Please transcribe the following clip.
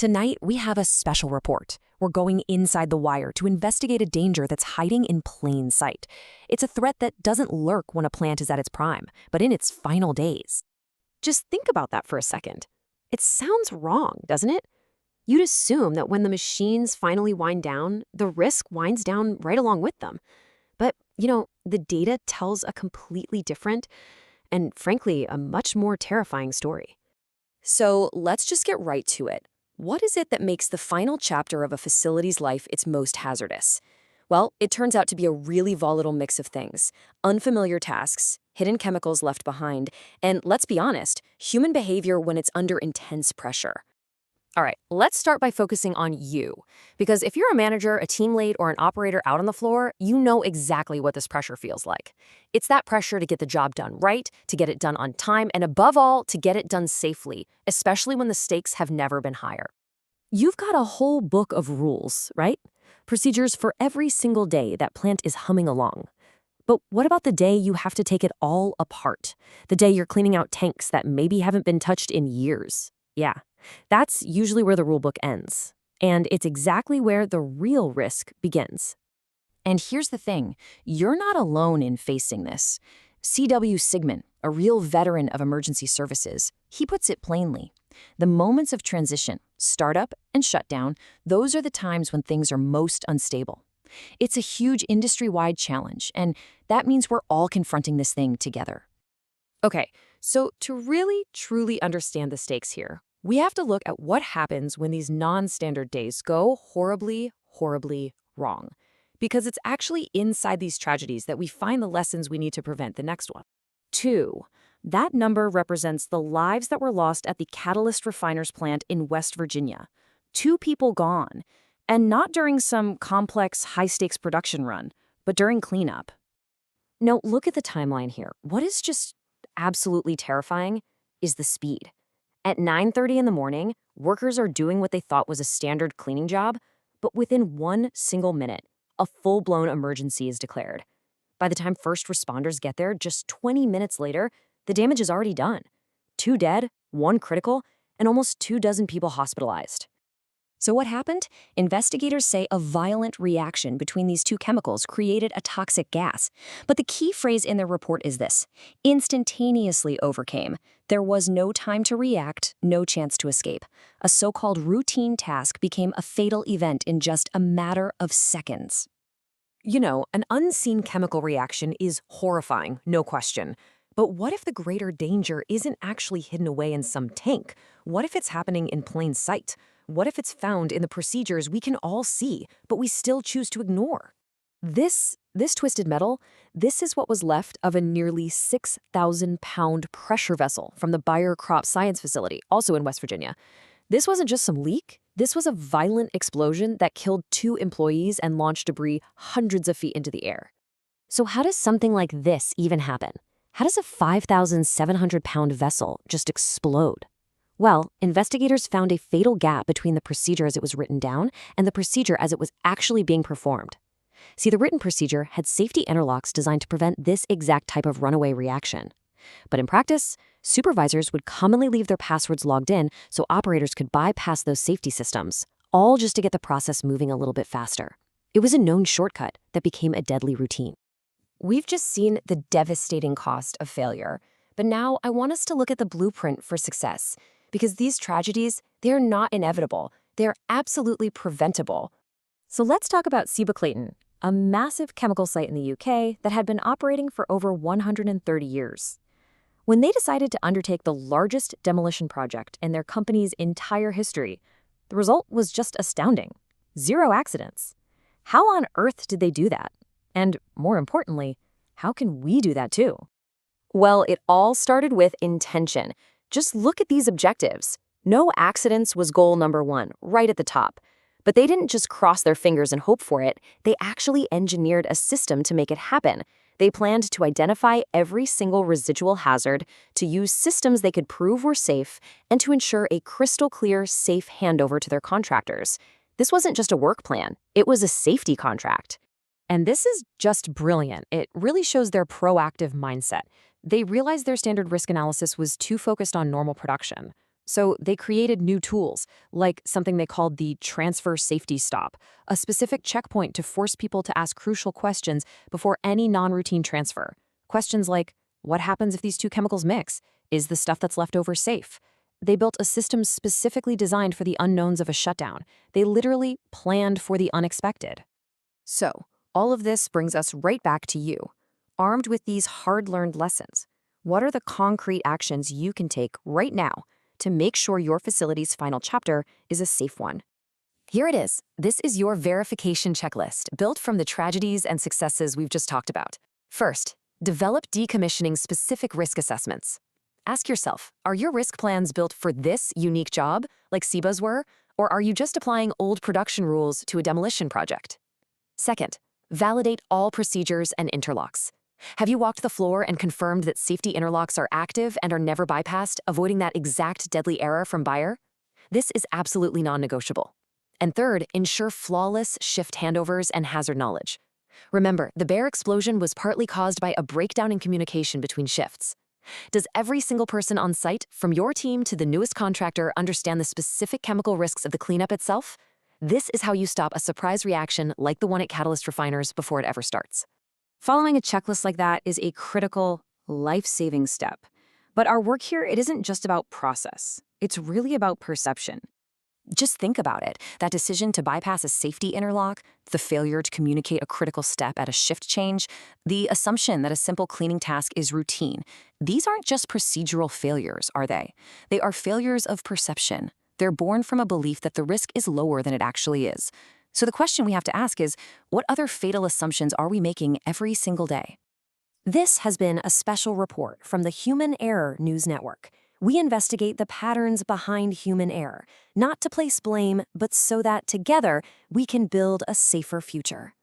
Tonight, we have a special report. We're going inside the wire to investigate a danger that's hiding in plain sight. It's a threat that doesn't lurk when a plant is at its prime, but in its final days. Just think about that for a second. It sounds wrong, doesn't it? You'd assume that when the machines finally wind down, the risk winds down right along with them. But, the data tells a completely different and, frankly, a much more terrifying story. So let's just get right to it. What is it that makes the final chapter of a facility's life its most hazardous? Well, it turns out to be a really volatile mix of things. Unfamiliar tasks, hidden chemicals left behind, and let's be honest, human behavior when it's under intense pressure. All right, let's start by focusing on you. Because if you're a manager, a team lead, or an operator out on the floor, you know exactly what this pressure feels like. It's that pressure to get the job done right, to get it done on time, and above all, to get it done safely, especially when the stakes have never been higher. You've got a whole book of rules, right? Procedures for every single day that plant is humming along. But what about the day you have to take it all apart? The day you're cleaning out tanks that maybe haven't been touched in years? Yeah. That's usually where the rulebook ends. And it's exactly where the real risk begins. And here's the thing, you're not alone in facing this. C.W. Sigmund, a real veteran of emergency services, he puts it plainly. The moments of transition, startup and shutdown, those are the times when things are most unstable. It's a huge industry-wide challenge, and that means we're all confronting this thing together. Okay, so to really, truly understand the stakes here, we have to look at what happens when these non-standard days go horribly, horribly wrong. Because it's actually inside these tragedies that we find the lessons we need to prevent the next one. 2. That number represents the lives that were lost at the Catalyst Refiners plant in West Virginia. 2 people gone. And not during some complex, high-stakes production run, but during cleanup. Now, look at the timeline here. What is just absolutely terrifying is the speed. At 9:30 in the morning, workers are doing what they thought was a standard cleaning job, but within 1 single minute, a full-blown emergency is declared. By the time first responders get there, just 20 minutes later, the damage is already done. 2 dead, 1 critical, and almost 24 people hospitalized. So what happened? Investigators say a violent reaction between these 2 chemicals created a toxic gas. But the key phrase in their report is this: instantaneously overcame. There was no time to react, no chance to escape. A so-called routine task became a fatal event in just a matter of seconds. An unseen chemical reaction is horrifying, no question. But what if the greater danger isn't actually hidden away in some tank? What if it's happening in plain sight? What if it's found in the procedures we can all see, but we still choose to ignore? This twisted metal, this is what was left of a nearly 6,000-pound pressure vessel from the Bayer CropScience facility, also in West Virginia. This wasn't just some leak. This was a violent explosion that killed 2 employees and launched debris hundreds of feet into the air. So how does something like this even happen? How does a 5,700-pound vessel just explode? Well, investigators found a fatal gap between the procedure as it was written down and the procedure as it was actually being performed. See, the written procedure had safety interlocks designed to prevent this exact type of runaway reaction. But in practice, supervisors would commonly leave their passwords logged in so operators could bypass those safety systems, all just to get the process moving a little bit faster. It was a known shortcut that became a deadly routine. We've just seen the devastating cost of failure, but now I want us to look at the blueprint for success. Because these tragedies, they're not inevitable. They're absolutely preventable. So let's talk about Ciba Clayton, a massive chemical site in the UK that had been operating for over 130 years. When they decided to undertake the largest demolition project in their company's entire history, the result was just astounding. 0 accidents. How on earth did they do that? And more importantly, how can we do that too? Well, it all started with intention. Just look at these objectives. No accidents was goal number 1, right at the top. But they didn't just cross their fingers and hope for it. They actually engineered a system to make it happen. They planned to identify every single residual hazard, to use systems they could prove were safe, and to ensure a crystal clear, safe handover to their contractors. This wasn't just a work plan. It was a safety contract. And this is just brilliant. It really shows their proactive mindset. They realized their standard risk analysis was too focused on normal production. So they created new tools, like something they called the transfer safety stop, a specific checkpoint to force people to ask crucial questions before any non-routine transfer. Questions like, what happens if these two chemicals mix? Is the stuff that's left over safe? They built a system specifically designed for the unknowns of a shutdown. They literally planned for the unexpected. So, all of this brings us right back to you. Armed with these hard-learned lessons, what are the concrete actions you can take right now to make sure your facility's final chapter is a safe one? Here it is. This is your verification checklist, built from the tragedies and successes we've just talked about. First, develop decommissioning specific risk assessments. Ask yourself, are your risk plans built for this unique job, like SIBA's were, or are you just applying old production rules to a demolition project? Second, validate all procedures and interlocks. Have you walked the floor and confirmed that safety interlocks are active and are never bypassed, avoiding that exact deadly error from buyer? This is absolutely non-negotiable. And third, ensure flawless shift handovers and hazard knowledge. Remember, the bear explosion was partly caused by a breakdown in communication between shifts. Does every single person on site, from your team to the newest contractor, understand the specific chemical risks of the cleanup itself? This is how you stop a surprise reaction like the one at catalyst refiners before it ever starts. Following a checklist like that is a critical, life-saving step. But our work here, it isn't just about process. It's really about perception. Just think about it. That decision to bypass a safety interlock, the failure to communicate a critical step at a shift change, the assumption that a simple cleaning task is routine. These aren't just procedural failures, are they? They are failures of perception. They're born from a belief that the risk is lower than it actually is. So the question we have to ask is, what other fatal assumptions are we making every single day? This has been a special report from the Human Error News Network. We investigate the patterns behind human error, not to place blame, but so that together we can build a safer future.